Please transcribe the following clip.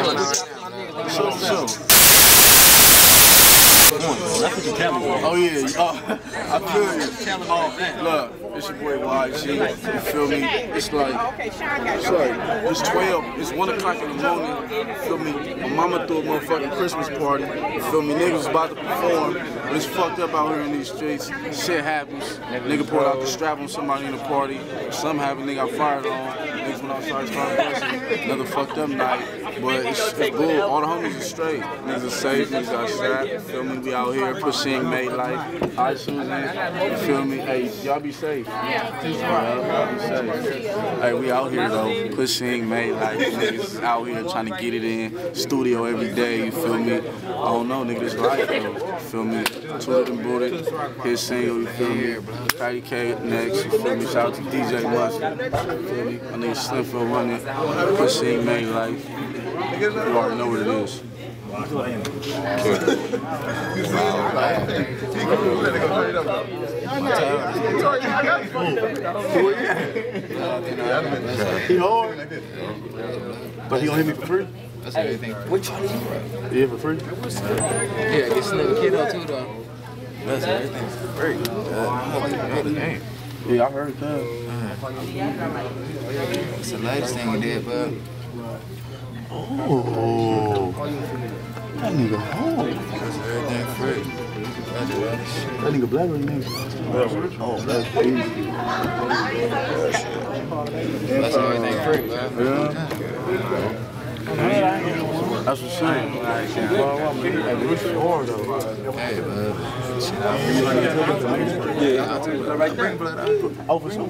Sure. Oh yeah, I feel you. Look, it's your boy YG. You feel me? It's 12. It's 1 o'clock in the morning. You feel me? My mama threw a motherfucking Christmas party. You feel me? Niggas about to perform. It's fucked up out here in these streets. Shit happens. Nigga pulled out the strap on somebody in the party. Some have a nigga got fired on. Niggas went outside, started busting. Another fucked up night. But it's bull. All the homies are straight. Niggas are safe. Niggas got strapped. You feel me? We out here pushing made life. All right, Susan. You feel me? Hey, y'all be safe. Yeah. Y'all be safe. Hey, we out here though. Pushing made life. Niggas out here trying to get it in. Studio every day. You feel me? I don't know, nigga. This life though. You feel me? Tooted and booted. His single. You feel me? Patty K next. You feel me? Shout out to DJ Mustard. You feel me? My nigga Slim for running. Pushing made life. You already know what it is. He hard, but he gonna hit me for free. That's everything. What you Yeah, for free. Yeah, get some little kiddo too though. That's everything for free. Yeah, I heard that. It's the latest thing we did, bud. Oh, that nigga home. That's everything free. That nigga black or nigga? Oh, that's easy. That's everything free, bud. Yeah. That's what's saying. What's your order though? Hey, bud. Yeah, I'll tell you. Oh, for sure.